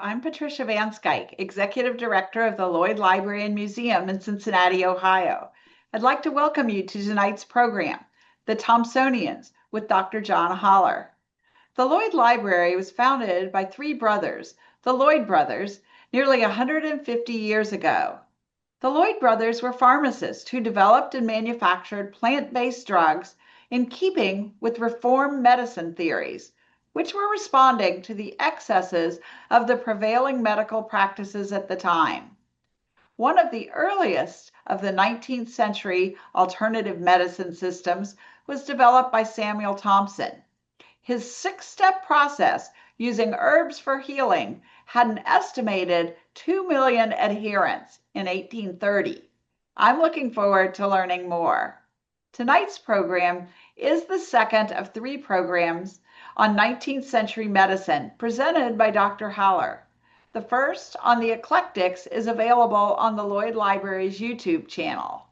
I'm Patricia Van Skyke, Executive Director of the Lloyd Library and Museum in Cincinnati, Ohio. I'd like to welcome you to tonight's program, The Thomsonians, with Dr. John Haller. The Lloyd Library was founded by three brothers, the Lloyd brothers, nearly 150 years ago. The Lloyd brothers were pharmacists who developed and manufactured plant-based drugs in keeping with reform medicine theories, which were responding to the excesses of the prevailing medical practices at the time. One of the earliest of the 19th century alternative medicine systems was developed by Samuel Thomson. His six-step process using herbs for healing had an estimated 2 million adherents in 1830. I'm looking forward to learning more. Tonight's program is the second of three programs on 19th century medicine presented by Dr. Haller. The first, on the eclectics, is available on the Lloyd Library's YouTube channel.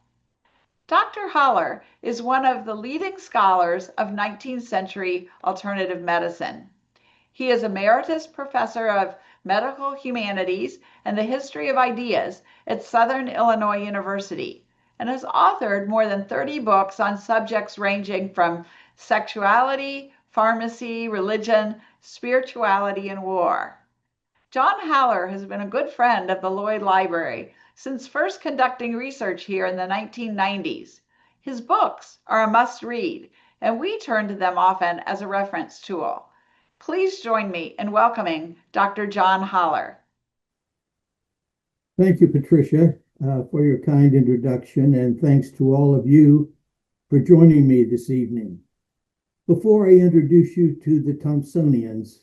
Dr. Haller is one of the leading scholars of 19th century alternative medicine. He is Emeritus Professor of Medical Humanities and the History of Ideas at Southern Illinois University, and has authored more than 30 books on subjects ranging from sexuality, pharmacy, religion, spirituality, and war. John Haller has been a good friend of the Lloyd Library since first conducting research here in the 1990s. His books are a must-read, and we turn to them often as a reference tool. Please join me in welcoming Dr. John Haller. Thank you, Patricia, for your kind introduction, and thanks to all of you for joining me this evening. Before I introduce you to the Thomsonians,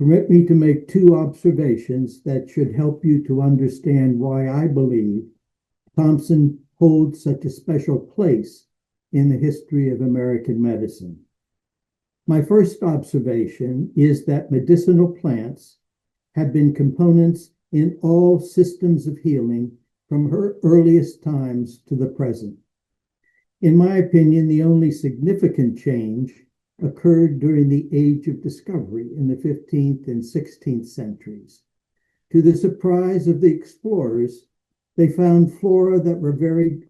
permit me to make two observations that should help you to understand why I believe Thomson holds such a special place in the history of American medicine. My first observation is that medicinal plants have been components in all systems of healing from her earliest times to the present. In my opinion, the only significant change occurred during the Age of Discovery in the 15th and 16th centuries. To the surprise of the explorers, they found flora that were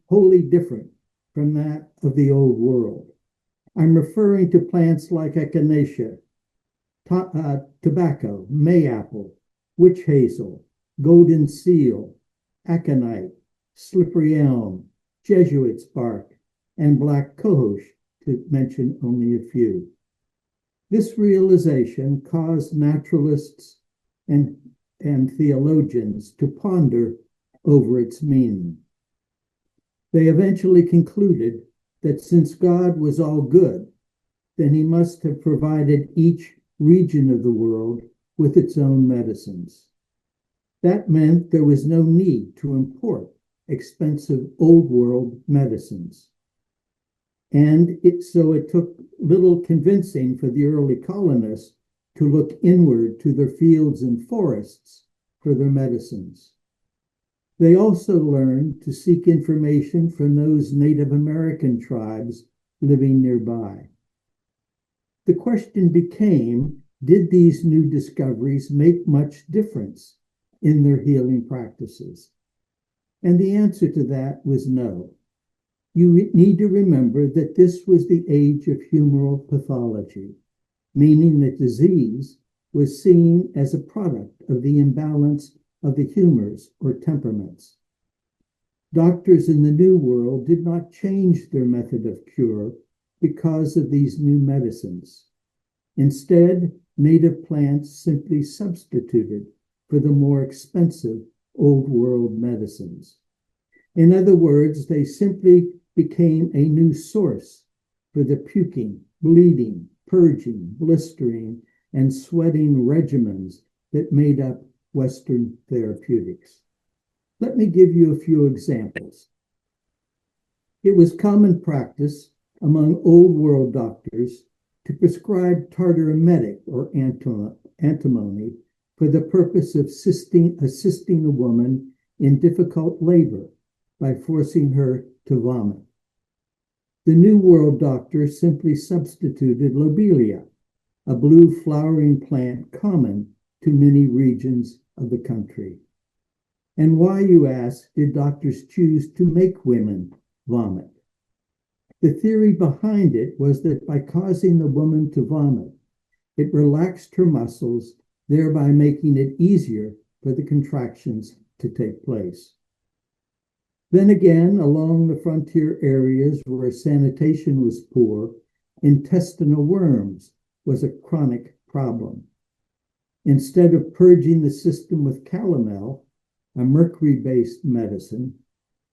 wholly different from that of the Old World. I'm referring to plants like echinacea, tobacco, mayapple, witch hazel, golden seal, aconite, slippery elm, Jesuit's bark, and black cohosh, to mention only a few. This realization caused naturalists and theologians to ponder over its meaning. They eventually concluded that since God was all good, then he must have provided each region of the world with its own medicines. That meant there was no need to import expensive old world medicines. And so it took little convincing for the early colonists to look inward to their fields and forests for their medicines. They also learned to seek information from those Native American tribes living nearby. The question became, did these new discoveries make much difference in their healing practices? And the answer to that was no. You need to remember that this was the age of humoral pathology, meaning that disease was seen as a product of the imbalance of the humors or temperaments. Doctors in the New World did not change their method of cure because of these new medicines. Instead, native plants simply substituted for the more expensive Old World medicines. In other words, they simply became a new source for the puking, bleeding, purging, blistering, and sweating regimens that made up Western therapeutics. Let me give you a few examples. It was common practice among Old World doctors to prescribe tartar emetic or antimony for the purpose of assisting a woman in difficult labor by forcing her to vomit. The New World doctor simply substituted lobelia, a blue flowering plant common to many regions of the country. And why, you ask, did doctors choose to make women vomit? The theory behind it was that by causing the woman to vomit, it relaxed her muscles, thereby making it easier for the contractions to take place. Then again, along the frontier areas where sanitation was poor, intestinal worms was a chronic problem. Instead of purging the system with calomel, a mercury-based medicine,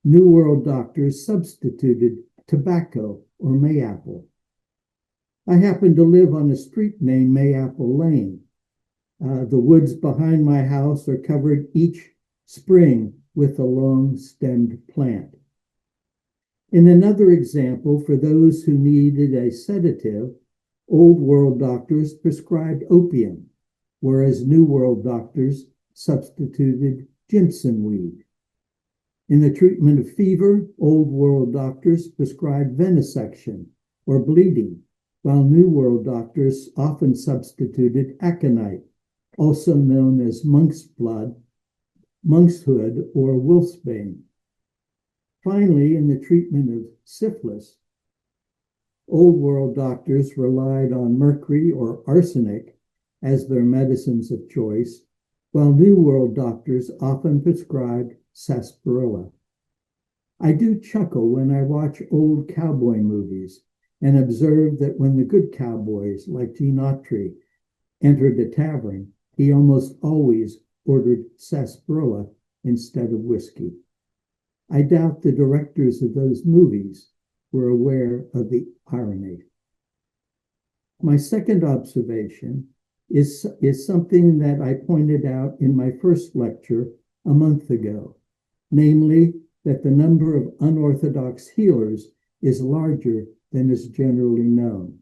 New World doctors substituted tobacco or mayapple. I happen to live on a street named Mayapple Lane. The woods behind my house are covered each spring with a long-stemmed plant. In another example, for those who needed a sedative, Old World doctors prescribed opium, whereas New World doctors substituted Jimson weed. In the treatment of fever, Old World doctors prescribed venesection or bleeding, while New World doctors often substituted aconite, also known as monk's blood, monkshood, or wolfsbane. Finally, in the treatment of syphilis, Old World doctors relied on mercury or arsenic as their medicines of choice, while New World doctors often prescribed sarsaparilla. I do chuckle when I watch old cowboy movies and observe that when the good cowboys, like Gene Autry, entered a tavern, he almost always ordered sarsaparilla instead of whiskey. I doubt the directors of those movies were aware of the irony. My second observation is something that I pointed out in my first lecture a month ago, namely that the number of unorthodox healers is larger than is generally known.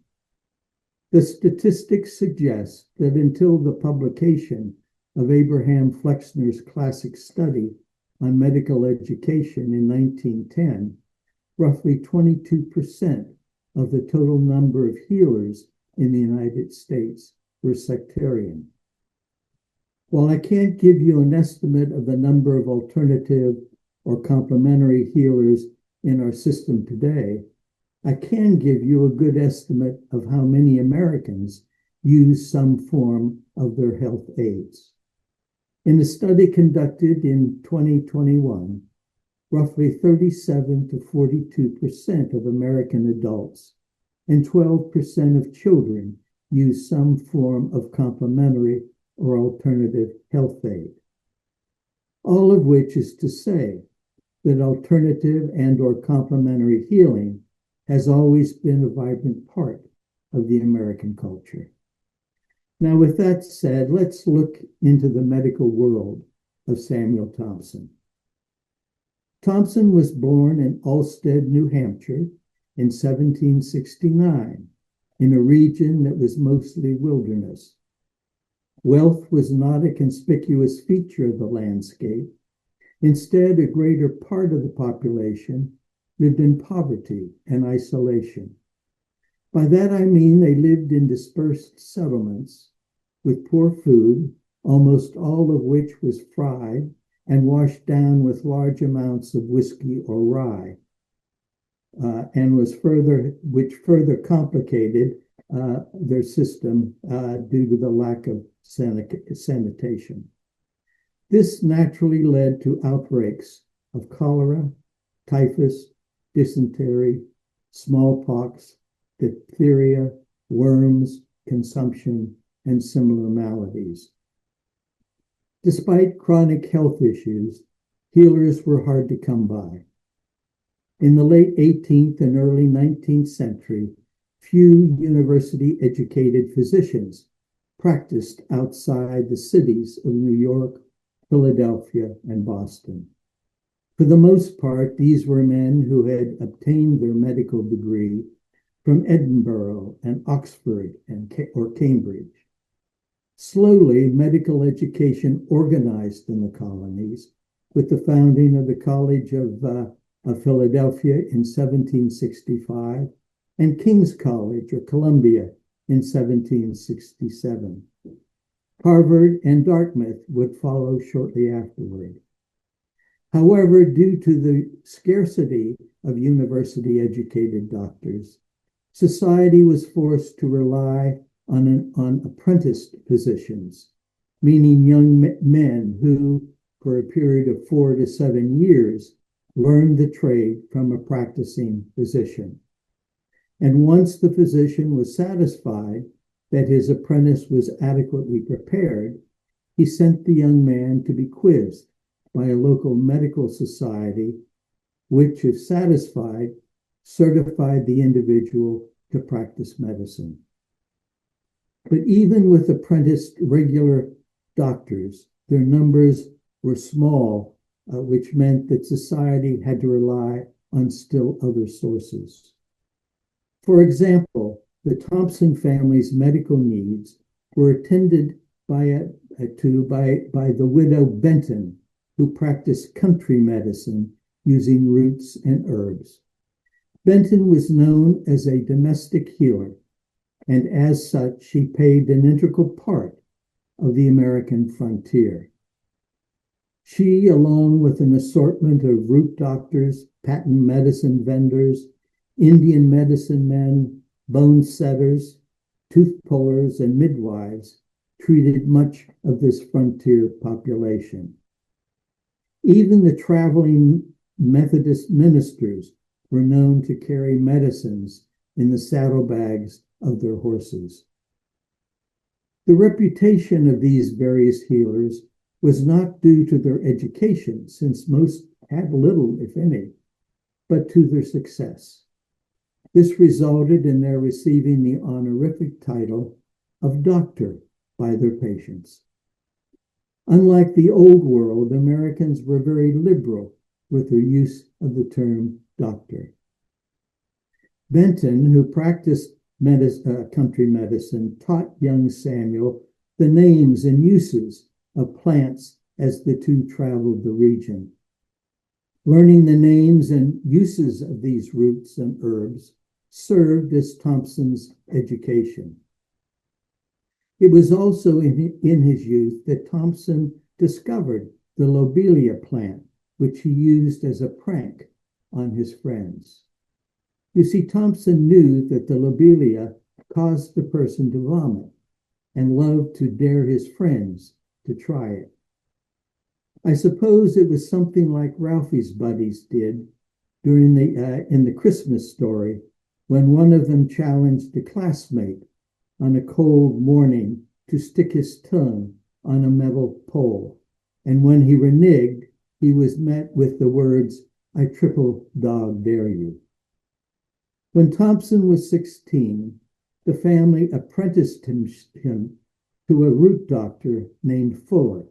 The statistics suggest that until the publication of Abraham Flexner's classic study on medical education in 1910, roughly 22% of the total number of healers in the United States were sectarian. While I can't give you an estimate of the number of alternative or complementary healers in our system today, I can give you a good estimate of how many Americans use some form of their health aids. In a study conducted in 2021, roughly 37 to 42% of American adults and 12% of children use some form of complementary or alternative health aid. All of which is to say that alternative and or complementary healing has always been a vibrant part of the American culture. Now, with that said, let's look into the medical world of Samuel Thomson. Thomson was born in Alstead, New Hampshire in 1769, in a region that was mostly wilderness. Wealth was not a conspicuous feature of the landscape. Instead, a greater part of the population lived in poverty and isolation. By that I mean they lived in dispersed settlements with poor food, almost all of which was fried and washed down with large amounts of whiskey or rye, which further complicated their system due to the lack of sanitation. This naturally led to outbreaks of cholera, typhus, dysentery, smallpox, diphtheria, worms, consumption, and similar maladies. Despite chronic health issues, healers were hard to come by. In the late 18th and early 19th century, few university-educated physicians practiced outside the cities of New York, Philadelphia, and Boston. For the most part, these were men who had obtained their medical degree from Edinburgh and Oxford or Cambridge. Slowly, medical education organized in the colonies with the founding of the College of Philadelphia in 1765 and King's College or Columbia in 1767. Harvard and Dartmouth would follow shortly afterward. However, due to the scarcity of university-educated doctors, society was forced to rely on apprenticed physicians, meaning young men who, for a period of 4 to 7 years, learned the trade from a practicing physician. And once the physician was satisfied that his apprentice was adequately prepared, he sent the young man to be quizzed by a local medical society, which, if satisfied, certified the individual to practice medicine. But even with apprenticed regular doctors, their numbers were small, which meant that society had to rely on still other sources. For example, the Thomson family's medical needs were attended by the widow Benton, who practiced country medicine using roots and herbs. Benton was known as a domestic healer, and as such, she played an integral part of the American frontier. She, along with an assortment of root doctors, patent medicine vendors, Indian medicine men, bone setters, tooth pullers, and midwives, treated much of this frontier population. Even the traveling Methodist ministers were known to carry medicines in the saddlebags of their horses. The reputation of these various healers was not due to their education, since most had little, if any, but to their success. This resulted in their receiving the honorific title of doctor by their patients. Unlike the old world, Americans were very liberal with their use of the term doctor. Benton, who practiced country medicine, taught young Samuel the names and uses of plants as the two traveled the region. Learning the names and uses of these roots and herbs served as Thomson's education. It was also in his youth that Thomson discovered the lobelia plant, which he used as a prank on his friends. You see, Thomson knew that the lobelia caused the person to vomit and loved to dare his friends to try it. I suppose it was something like Ralphie's buddies did during in the Christmas story, when one of them challenged a classmate on a cold morning to stick his tongue on a metal pole. And when he reneged, he was met with the words, "I triple dog dare you." When Thomson was 16, the family apprenticed him to a root doctor named Fuller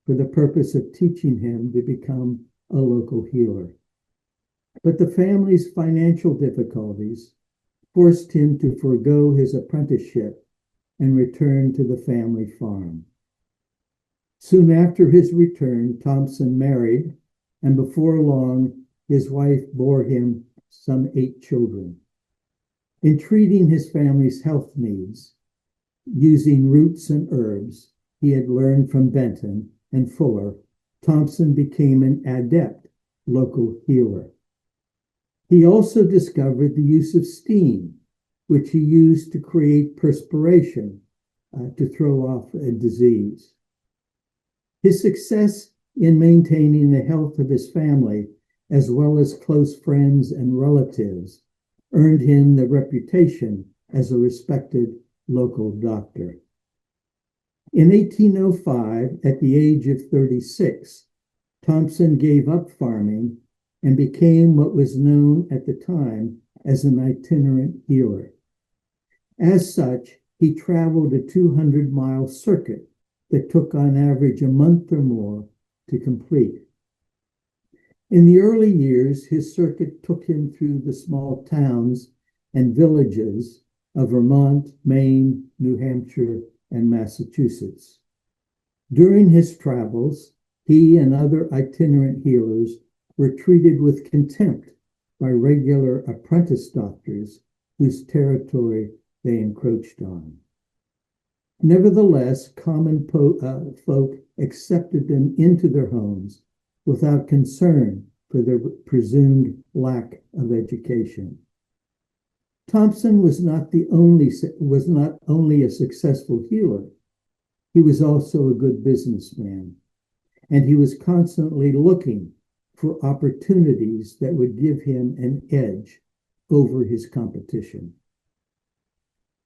for the purpose of teaching him to become a local healer. But the family's financial difficulties forced him to forego his apprenticeship and return to the family farm. Soon after his return, Thomson married, and before long, his wife bore him some 8 children. In treating his family's health needs, using roots and herbs he had learned from Benton and Fuller, Thomson became an adept local healer. He also discovered the use of steam, which he used to create perspiration to throw off a disease. His success in maintaining the health of his family, as well as close friends and relatives, earned him the reputation as a respected local doctor. In 1805, at the age of 36, Thomson gave up farming and became what was known at the time as an itinerant healer. As such, he traveled a 200-mile circuit that took on average a month or more to complete. In the early years, his circuit took him through the small towns and villages of Vermont, Maine, New Hampshire, and Massachusetts. During his travels, he and other itinerant healers were treated with contempt by regular apprentice doctors whose territory they encroached on. Nevertheless, common folk accepted them into their homes without concern for their presumed lack of education. Thomson was not only a successful healer, he was also a good businessman, and he was constantly looking for opportunities that would give him an edge over his competition.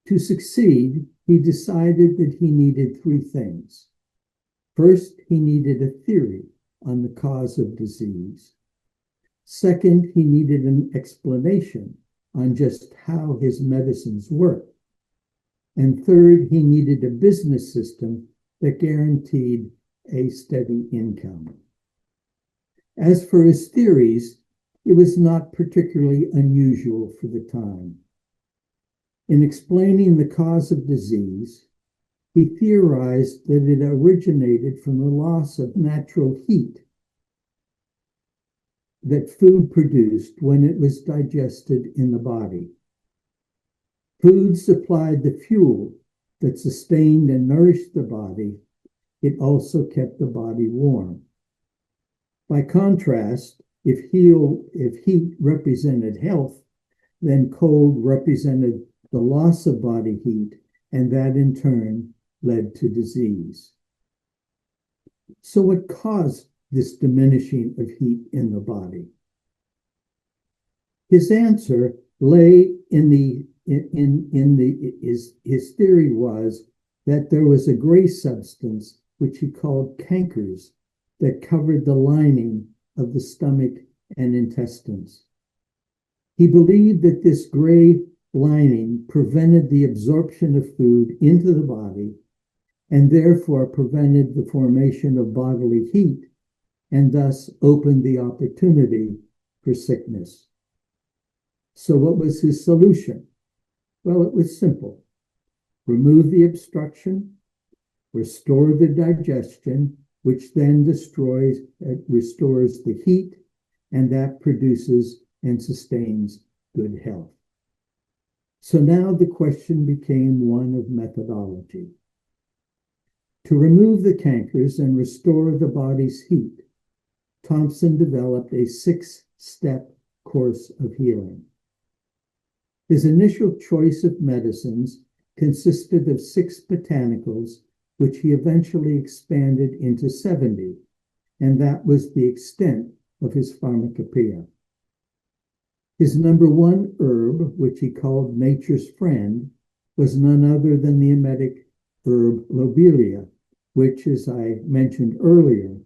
To succeed, he decided that he needed three things. First, he needed a theory on the cause of disease. Second, he needed an explanation on just how his medicines work. And third, he needed a business system that guaranteed a steady income. As for his theories, it was not particularly unusual for the time. In explaining the cause of disease, he theorized that it originated from the loss of natural heat that food produced when it was digested in the body. Food supplied the fuel that sustained and nourished the body. It also kept the body warm. By contrast, if heat represented health, then cold represented the loss of body heat, and that in turn led to disease. So what caused this diminishing of heat in the body? His answer lay his theory was that there was a gray substance which he called cankers that covered the lining of the stomach and intestines. He believed that this gray lining prevented the absorption of food into the body and therefore prevented the formation of bodily heat and thus opened the opportunity for sickness. So what was his solution? Well, it was simple. Remove the obstruction, restore the digestion, which then restores the heat, and that produces and sustains good health. So now the question became one of methodology. To remove the cankers and restore the body's heat, Thomson developed a 6-step course of healing. His initial choice of medicines consisted of 6 botanicals, which he eventually expanded into 70, and that was the extent of his pharmacopoeia. His number 1 herb, which he called nature's friend, was none other than the emetic herb lobelia, which, as I mentioned earlier,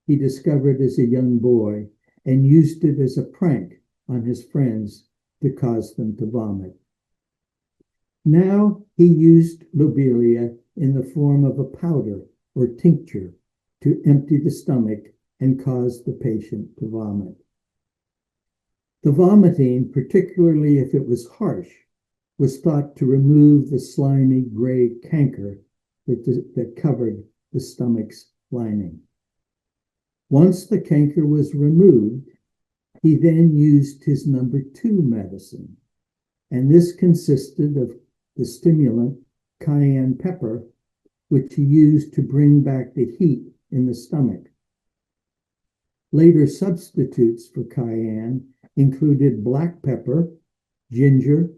he discovered as a young boy and used it as a prank on his friends to cause them to vomit. Now he used lobelia in the form of a powder or tincture to empty the stomach and cause the patient to vomit. The vomiting, particularly if it was harsh, was thought to remove the slimy gray canker that covered the stomach's lining. Once the canker was removed, he then used his number 2 medicine, and this consisted of the stimulant cayenne pepper, which he used to bring back the heat in the stomach. Later substitutes for cayenne included black pepper, ginger,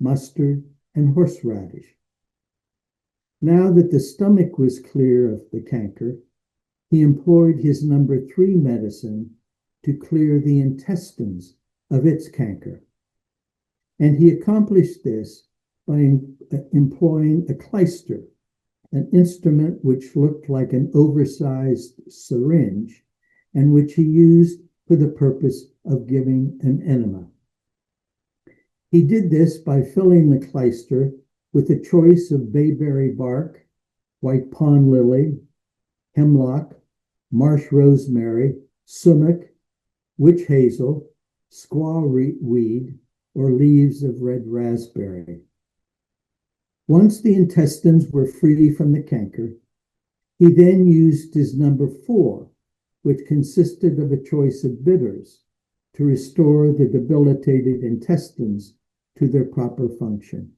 mustard, and horseradish. Now that the stomach was clear of the canker, he employed his number 3 medicine to clear the intestines of its canker. And he accomplished this by employing a clyster, an instrument which looked like an oversized syringe, and which he used for the purpose of giving an enema. He did this by filling the clyster with a choice of bayberry bark, white pond lily, hemlock, marsh rosemary, sumac, witch hazel, squaw weed, or leaves of red raspberry. Once the intestines were free from the canker, he then used his number 4, which consisted of a choice of bitters, to restore the debilitated intestines to their proper function.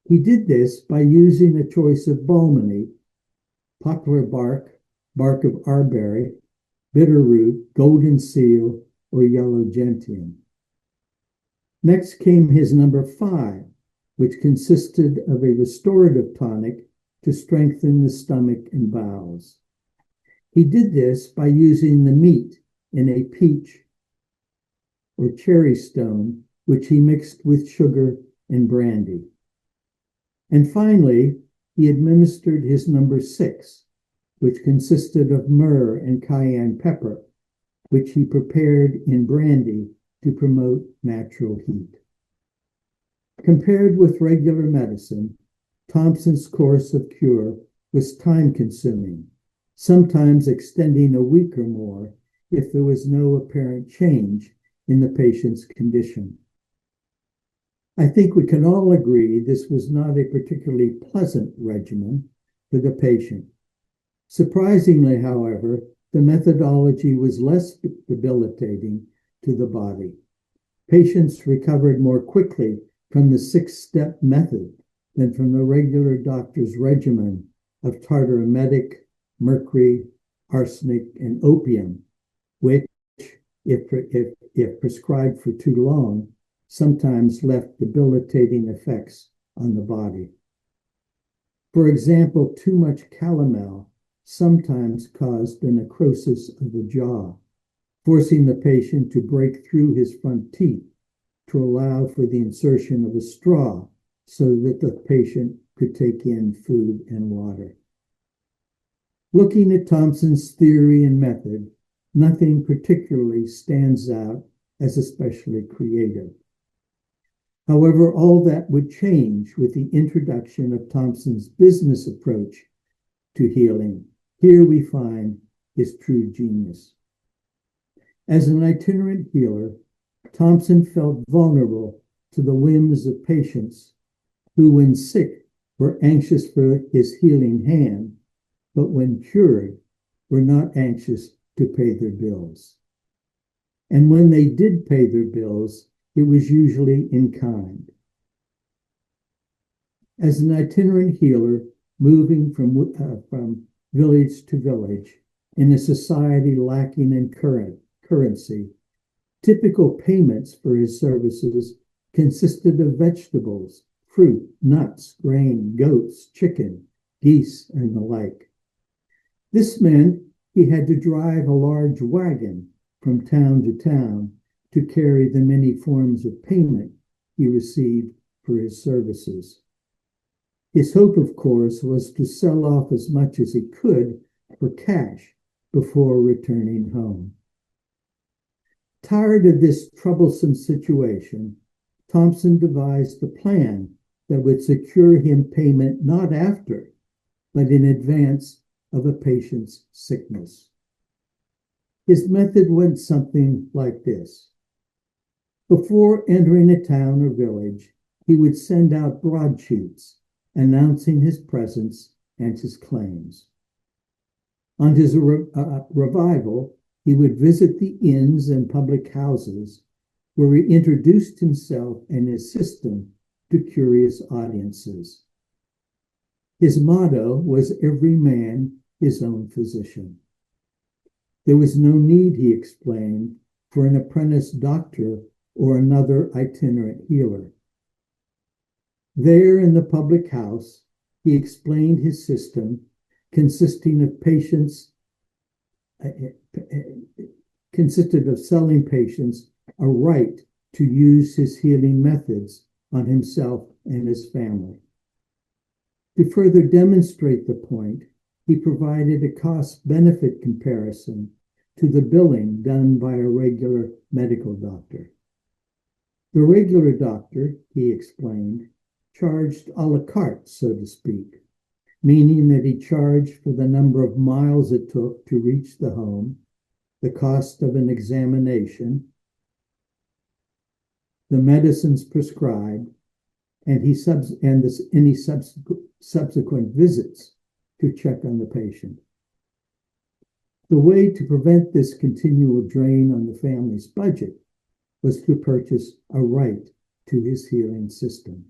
He did this by using a choice of balmony, poplar bark, bark of arberry, bitterroot, golden seal, or yellow gentian. Next came his number 5, which consisted of a restorative tonic to strengthen the stomach and bowels. He did this by using the meat in a peach or cherry stone, which he mixed with sugar and brandy. And finally, he administered his number 6, which consisted of myrrh and cayenne pepper, which he prepared in brandy to promote natural heat. Compared with regular medicine, Thomson's course of cure was time-consuming, sometimes extending a week or more if there was no apparent change in the patient's condition. I think we can all agree this was not a particularly pleasant regimen for the patient. Surprisingly, however, the methodology was less debilitating to the body. Patients recovered more quickly from the 6-step method than from the regular doctor's regimen of tartar emetic, mercury, arsenic, and opium, which, if prescribed for too long, sometimes left debilitating effects on the body. For example, too much calomel sometimes caused a necrosis of the jaw, forcing the patient to break through his front teeth to allow for the insertion of a straw so that the patient could take in food and water. Looking at Thomson's theory and method, nothing particularly stands out as especially creative. However, all that would change with the introduction of Thomson's business approach to healing. Here we find his true genius. As an itinerant healer, Thomson felt vulnerable to the whims of patients who, when sick, were anxious for his healing hand, but when cured, were not anxious to pay their bills. And when they did pay their bills, it was usually in kind. As an itinerant healer, moving from village to village in a society lacking in currency, typical payments for his services consisted of vegetables, fruit, nuts, grain, goats, chicken, geese, and the like. This meant he had to drive a large wagon from town to town to carry the many forms of payment he received for his services. His hope, of course, was to sell off as much as he could for cash before returning home. Tired of this troublesome situation, Thomson devised a plan that would secure him payment not after, but in advance of a patient's sickness. His method went something like this. Before entering a town or village, he would send out broadsheets announcing his presence and his claims. On his revival, he would visit the inns and public houses where he introduced himself and his system to curious audiences. His motto was every man his own physician. There was no need, he explained, for an apprentice doctor or another itinerant healer. There in the public house, he explained his system consisted of selling patients a right to use his healing methods on himself and his family. To further demonstrate the point, he provided a cost-benefit comparison to the billing done by a regular medical doctor. The regular doctor, he explained, charged a la carte, so to speak, meaning that he charged for the number of miles it took to reach the home, the cost of an examination, the medicines prescribed, and any subsequent visits to check on the patient. The way to prevent this continual drain on the family's budget was to purchase a right to his healing system.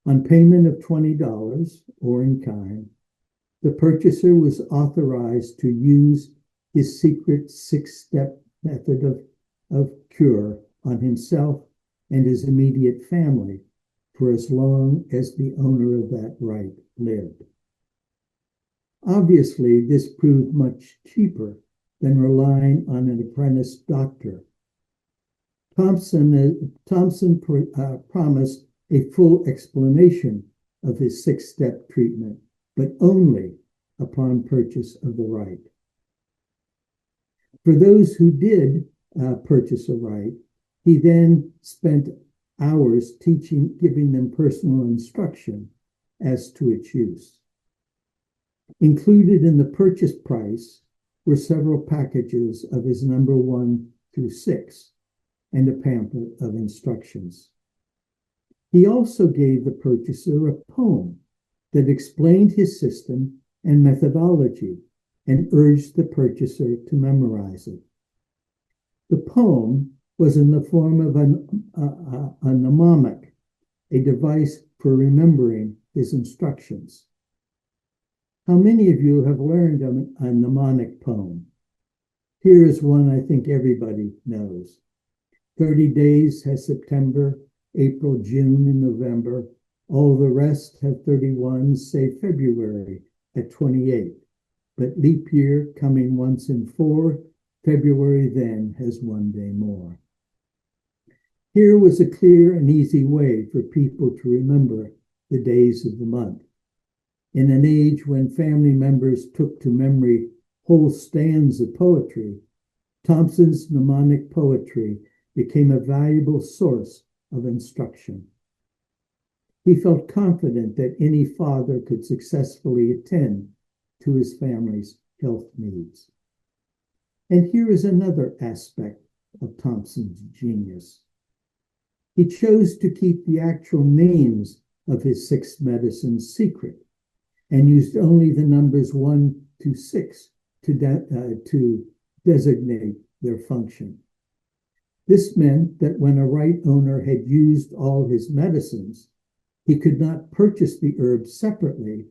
On payment of $20 or in kind, the purchaser was authorized to use his secret 6-step method of cure on himself and his immediate family for as long as the owner of that right lived. Obviously, this proved much cheaper than relying on an apprentice doctor. Thomson promised a full explanation of his 6-step treatment, but only upon purchase of the right. For those who did purchase a right, he then spent hours giving them personal instruction as to its use. Included in the purchase price were several packages of his number 1 through 6 and a pamphlet of instructions. He also gave the purchaser a poem that explained his system and methodology and urged the purchaser to memorize it. The poem was in the form of a mnemonic, a device for remembering his instructions. How many of you have learned a mnemonic poem? Here is one I think everybody knows. 30 days has September, April, June, and November. All the rest have 31, save February at 28. But leap year coming once in 4, February then has 1 day more. Here was a clear and easy way for people to remember the days of the month. In an age when family members took to memory whole stands of poetry, Thomson's mnemonic poetry became a valuable source of instruction. He felt confident that any father could successfully attend to his family's health needs. And here is another aspect of Thomson's genius. He chose to keep the actual names of his 6 medicines secret and used only the numbers 1 to 6 to designate their function. This meant that when a right owner had used all his medicines, he could not purchase the herbs separately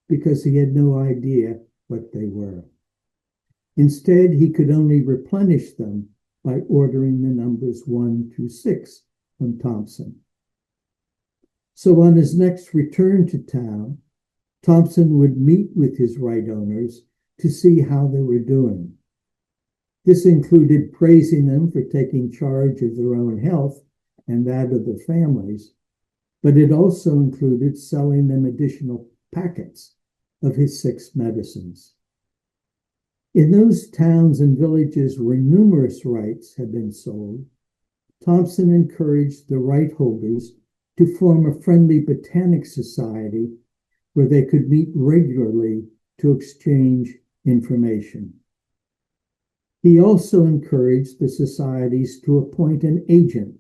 because he had no idea what they were. Instead, he could only replenish them by ordering the numbers 1 through 6 from Thomson. So on his next return to town, Thomson would meet with his right owners to see how they were doing. This included praising them for taking charge of their own health and that of their families, but it also included selling them additional packets of his 6 medicines. In those towns and villages where numerous rights had been sold, Thomson encouraged the right holders to form a Friendly Botanic Society where they could meet regularly to exchange information. He also encouraged the societies to appoint an agent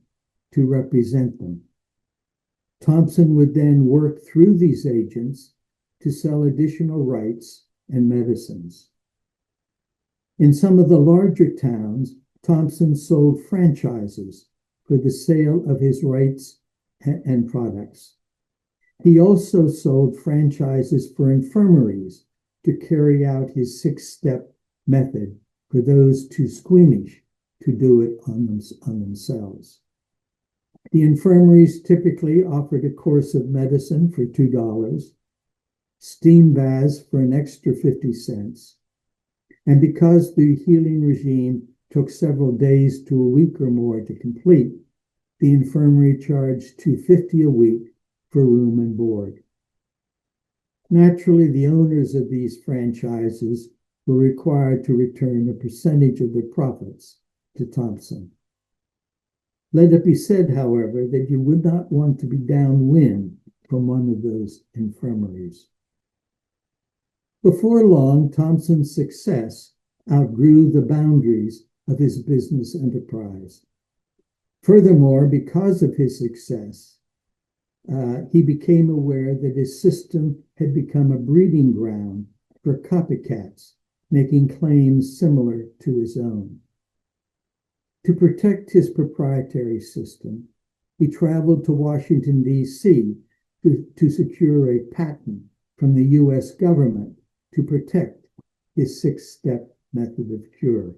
to represent them. Thomson would then work through these agents to sell additional rights and medicines. In some of the larger towns, Thomson sold franchises for the sale of his rights and products. He also sold franchises for infirmaries to carry out his 6-step method for those too squeamish to do it on themselves. The infirmaries typically offered a course of medicine for $2, steam baths for an extra 50 cents, and because the healing regime took several days to a week or more to complete, the infirmary charged $2.50 a week for room and board. Naturally, the owners of these franchises were required to return a percentage of their profits to Thomson. Let it be said, however, that you would not want to be downwind from one of those infirmaries. Before long, Thomson's success outgrew the boundaries of his business enterprise. Furthermore, because of his success, he became aware that his system had become a breeding ground for copycats, making claims similar to his own. To protect his proprietary system, he traveled to Washington, D.C. to secure a patent from the U.S. government to protect his 6-step method of cure.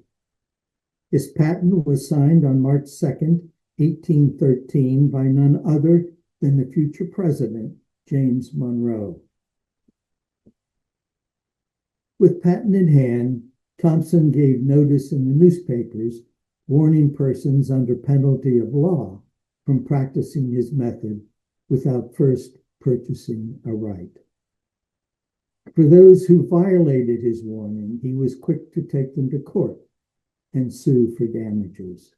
His patent was signed on March 2nd, 1813 by none other than the future president, James Monroe. With patent in hand, Thomson gave notice in the newspapers, warning persons under penalty of law from practicing his method without first purchasing a right. For those who violated his warning, he was quick to take them to court and sue for damages.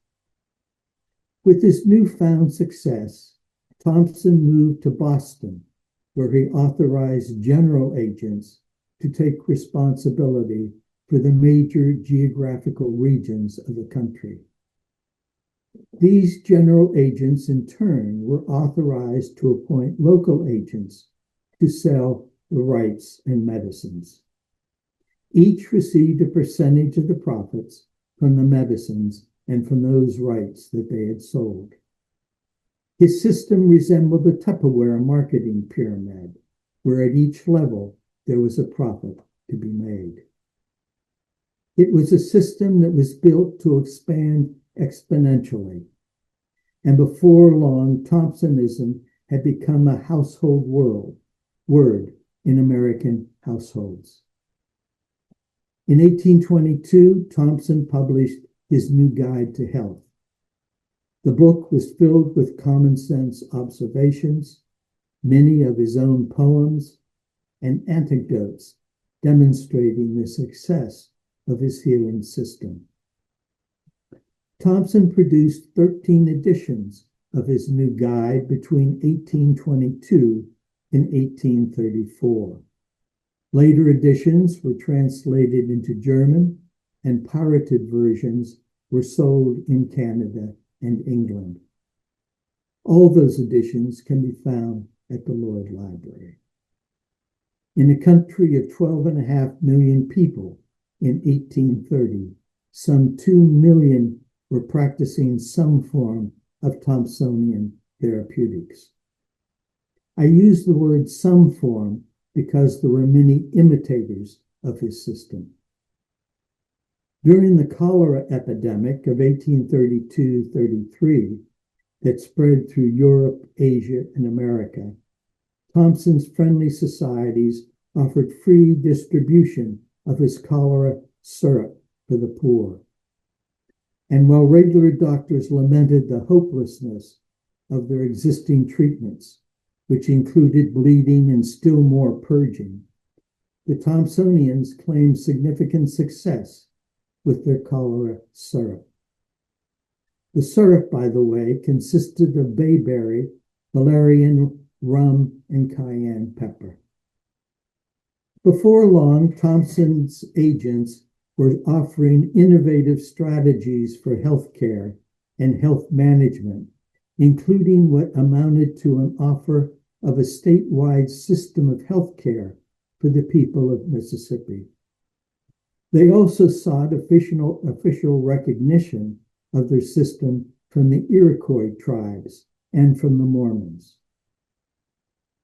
With this newfound success, Thomson moved to Boston, where he authorized general agents to take responsibility for the major geographical regions of the country. These general agents, in turn, were authorized to appoint local agents to sell the rights and medicines. Each received a percentage of the profits from the medicines and from those rights that they had sold. His system resembled a Tupperware marketing pyramid, where at each level there was a profit to be made. It was a system that was built to expand exponentially, and before long, Thomsonism had become a household word in American households. In 1822, Thomson published his new guide to health. The book was filled with common sense observations, many of his own poems, and anecdotes demonstrating the success of his healing system. Thomson produced 13 editions of his new guide between 1822 and 1834. Later editions were translated into German, and pirated versions were sold in Canada and England. All those editions can be found at the Lloyd Library. In a country of 12.5 million people in 1830, some 2 million were practicing some form of Thomsonian therapeutics. I use the word some form because there were many imitators of his system. During the cholera epidemic of 1832-33 that spread through Europe, Asia, and America, Thomson's Friendly Societies offered free distribution of his cholera syrup for the poor. And while regular doctors lamented the hopelessness of their existing treatments, which included bleeding and still more purging, the Thomsonians claimed significant success with their cholera syrup. The syrup, by the way, consisted of bayberry, valerian, rum, and cayenne pepper. Before long, Thomson's agents were offering innovative strategies for healthcare and health management, including what amounted to an offer of a statewide system of healthcare for the people of Mississippi. They also sought official recognition of their system from the Iroquois tribes and from the Mormons.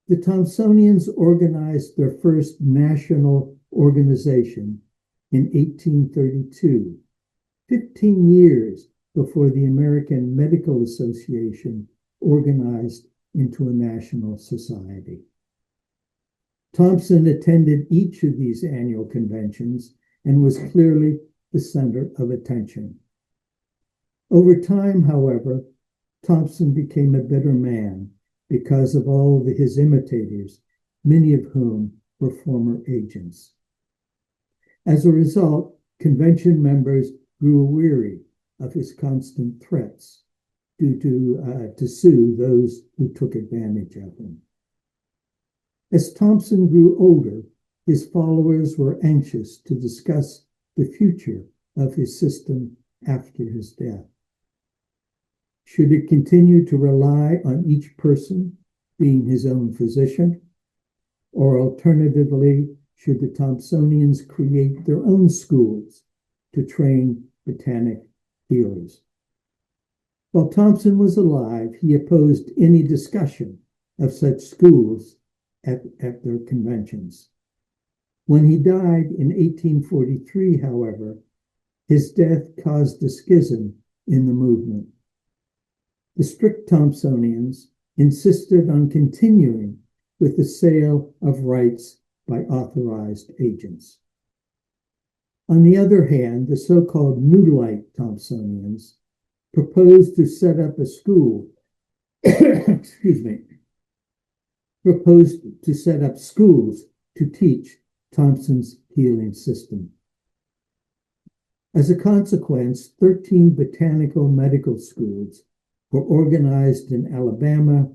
The Thomsonians organized their first national organization in 1832, 15 years before the American Medical Association organized into a national society. Thomson attended each of these annual conventions and was clearly the center of attention. Over time, however, Thomson became a bitter man because of all his imitators, many of whom were former agents. As a result, convention members grew weary of his constant threats to sue those who took advantage of him. As Thomson grew older, his followers were anxious to discuss the future of his system after his death. Should it continue to rely on each person being his own physician? Or alternatively, should the Thomsonians create their own schools to train botanic healers? While Thomson was alive, he opposed any discussion of such schools at their conventions. When he died in 1843, however, his death caused a schism in the movement. The strict Thomsonians insisted on continuing with the sale of rights by authorized agents. On the other hand, the so-called New Light Thomsonians proposed to set up a school, excuse me, proposed to set up schools to teach Thomson's healing system. As a consequence, 13 botanical medical schools were organized in Alabama,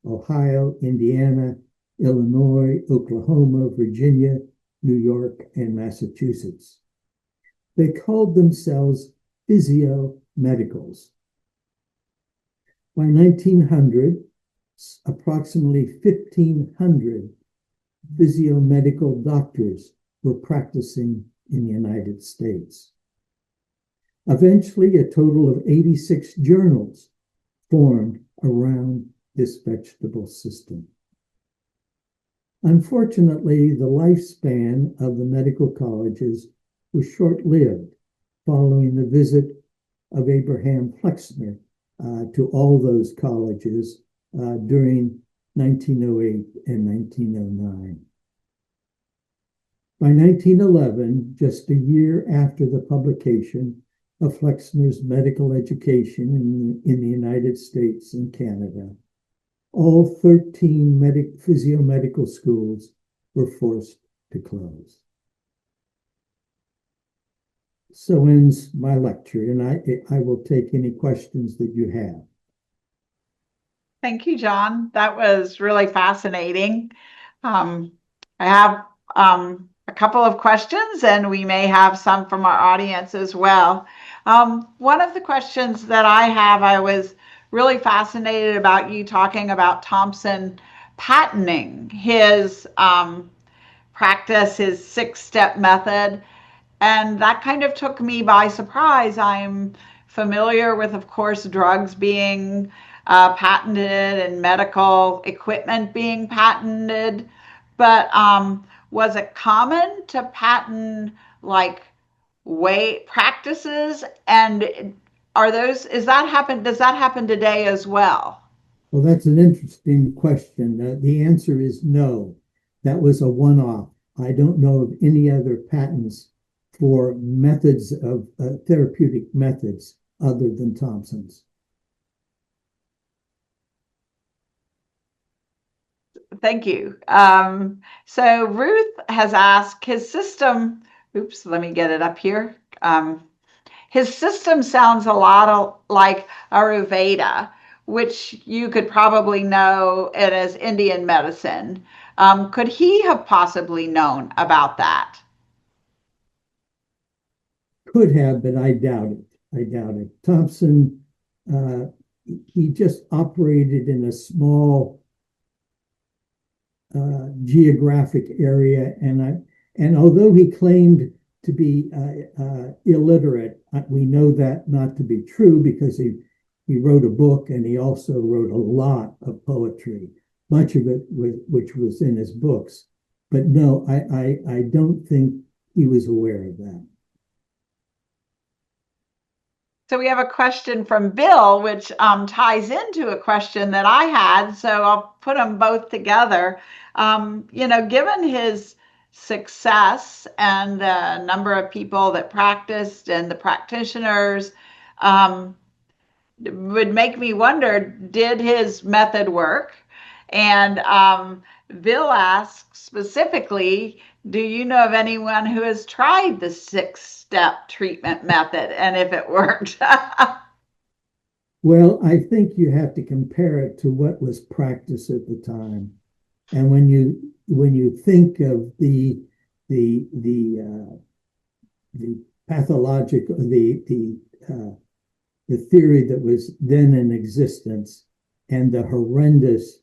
Ohio, Indiana, Illinois, Oklahoma, Virginia, New York, and Massachusetts. They called themselves physio-medicals. By 1900, approximately 1,500 physiomedical doctors were practicing in the United States. Eventually, a total of 86 journals formed around this vegetable system. Unfortunately, the lifespan of the medical colleges was short-lived following the visit of Abraham Flexner to all those colleges during 1908 and 1909. By 1911, just a year after the publication of Flexner's medical education in the United States and Canada, all 13 physiomedical schools were forced to close. So ends my lecture, and I will take any questions that you have. Thank you, John. That was really fascinating. I have a couple of questions, and we may have some from our audience as well. One of the questions that I have, I was really fascinated about you talking about Thomson patenting his practice, his 6-step method. And that kind of took me by surprise. I'm familiar with, of course, drugs being patented and medical equipment being patented. But was it common to patent like practices? And does that happen today as well? Well, that's an interesting question. The answer is no. That was a one-off. I don't know of any other patents for methods of therapeutic methods other than Thomson's. Thank you. So Ruth has asked, his system, oops, let me get it up here. His system sounds a lot like Ayurveda, which you could probably know it as Indian medicine. Could he have possibly known about that? Could have, but I doubt it. I doubt it. Thomson, he just operated in a small geographic area, and although he claimed to be illiterate, we know that not to be true because he wrote a book and he also wrote a lot of poetry, much of it which was in his books. But no, I don't think he was aware of that. So we have a question from Bill, which ties into a question that I had. So I'll put them both together. Given his success and the number of people that practiced and the practitioners, would make me wonder, did his method work? And Bill asks specifically, do you know of anyone who has tried the 6-step treatment method and if it worked? Well, I think you have to compare it to what was practiced at the time. And when you think of the pathological, the theory that was then in existence and the horrendous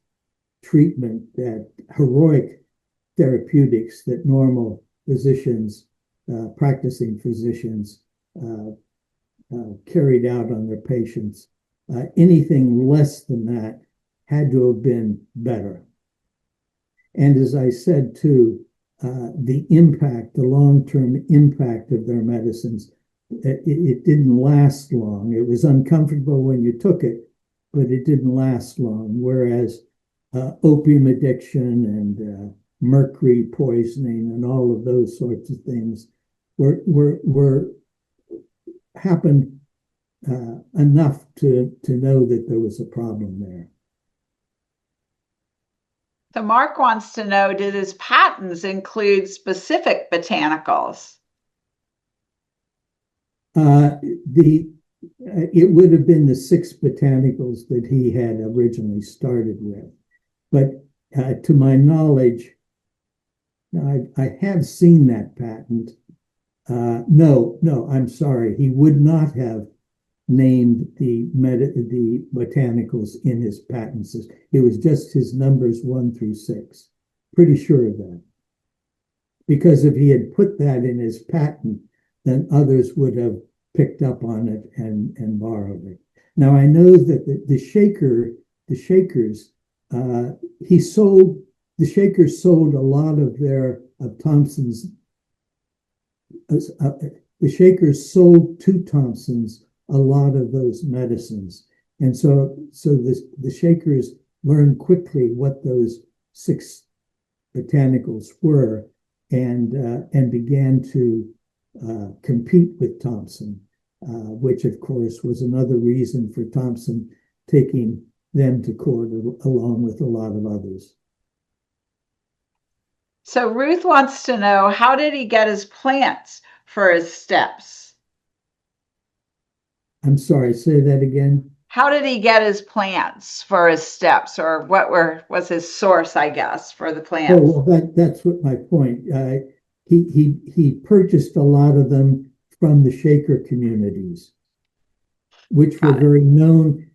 treatment, that heroic therapeutics that normal physicians, practicing physicians, carried out on their patients, anything less than that had to have been better. And as I said too, the long-term impact of their medicines, it didn't last long. It was uncomfortable when you took it, but it didn't last long. Whereas opium addiction and mercury poisoning and all of those sorts of things were happened enough to know that there was a problem there. So Mark wants to know, did his patents include specific botanicals? It would have been the 6 botanicals that he had originally started with. But to my knowledge, I have seen that patent. No, I'm sorry. He would not have named the botanicals in his patents. It was just his numbers 1 through 6. Pretty sure of that. Because if he had put that in his patent, then others would have picked up on it and borrowed it. Now I know that the Shakers sold a lot of Thomson's. The Shakers sold to Thomson's a lot of those medicines, and so the Shakers learned quickly what those 6 botanicals were, and began to compete with Thomson, which of course was another reason for Thomson taking them to court along with a lot of others. So Ruth wants to know, how did he get his plants for his steps? I'm sorry, say that again. How did he get his plants for his steps, or what was his source, I guess, for the plants? Oh, well, that's what my point. He purchased a lot of them from the Shaker communities, which were known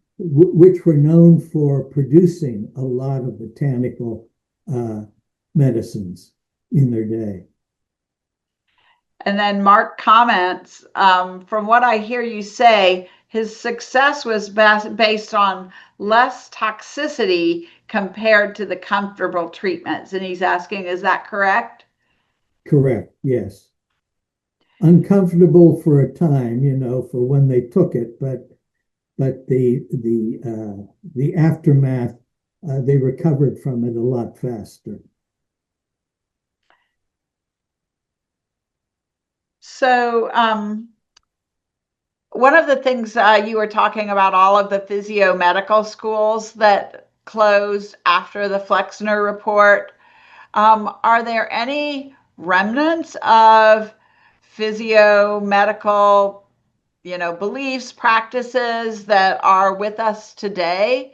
for producing a lot of botanical medicines in their day. And then Mark comments, from what I hear you say, his success was based on less toxicity compared to the comfortable treatments. And he's asking, is that correct? Correct, yes. Uncomfortable for a time, for when they took it, but the aftermath, they recovered from it a lot faster. So one of the things you were talking about, all of the physio medical schools that closed after the Flexner report. Are there any remnants of physio medical, beliefs, practices that are with us today,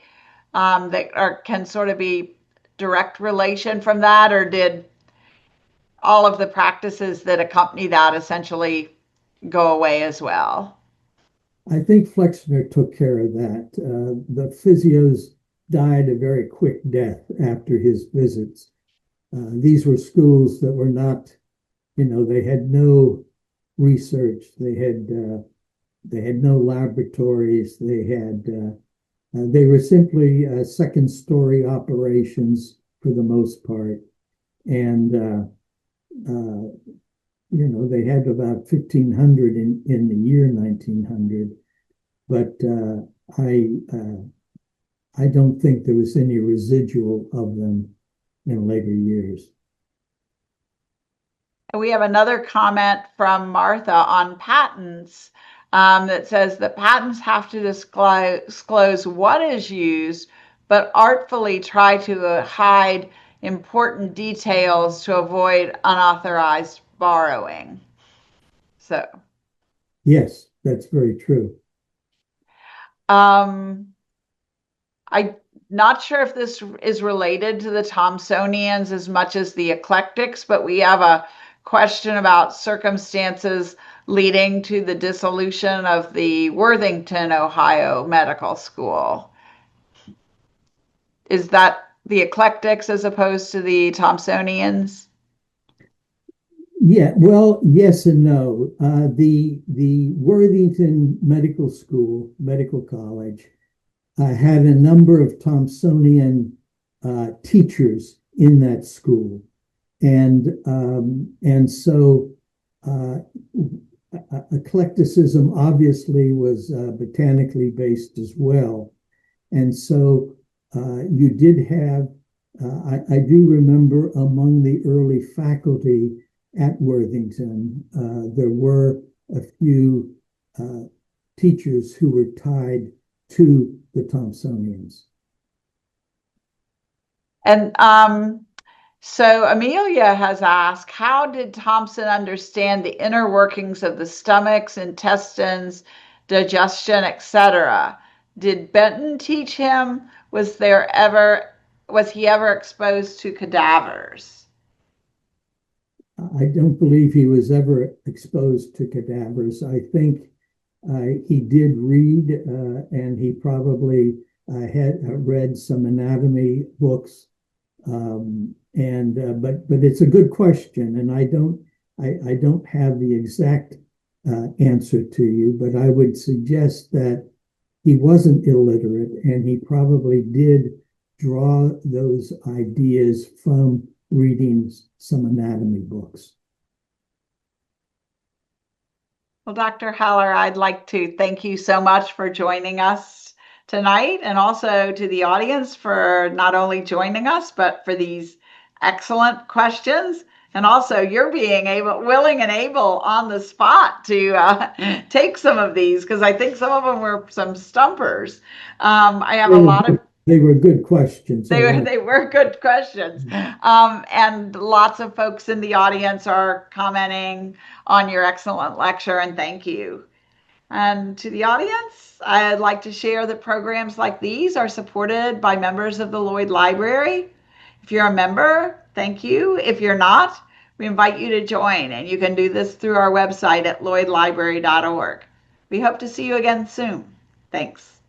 that can sort of be direct relation from that, or did all of the practices that accompany that essentially go away as well? I think Flexner took care of that. The physios died a very quick death after his visits. These were schools that were not, they had no research. They had no laboratories. They were simply second-story operations for the most part, and they had about 1,500 in the year 1900, but I don't think there was any residual of them in later years. We have another comment from Martha on patents that says that patents have to disclose what is used, but artfully try to hide important details to avoid unauthorized borrowing. So, yes, that's very true. I'm not sure if this is related to the Thomsonians as much as the eclectics, but we have a question about circumstances leading to the dissolution of the Worthington, Ohio Medical School. Is that the eclectics as opposed to the Thomsonians? Yeah, well, yes and no. The Worthington Medical College had a number of Thomsonian teachers in that school, and so uh, eclecticism obviously was botanically based as well, and so you did have. I do remember among the early faculty at Worthington, there were a few teachers who were tied to the Thomsonians. And so Amelia has asked, how did Thomson understand the inner workings of the stomachs, intestines, digestion, etc.? Did Benton teach him? Was he ever exposed to cadavers? I don't believe he was ever exposed to cadavers. I think he did read, and he probably had read some anatomy books. But it's a good question, and I don't have the exact answer to you, but I would suggest that he wasn't illiterate, and he probably did draw those ideas from reading some anatomy books. Well, Dr. Haller, I'd like to thank you so much for joining us tonight, and also to the audience for not only joining us, but for these excellent questions. And also you're being willing and able on the spot to take some of these, because I think some of them were some stumpers. I have a lot of They were good questions. They were good questions. And lots of folks in the audience are commenting on your excellent lecture, and thank you. And to the audience, I'd like to share that programs like these are supported by members of the Lloyd Library. If you're a member, thank you. If you're not, we invite you to join, and you can do this through our website at lloydlibrary.org. We hope to see you again soon. Thanks.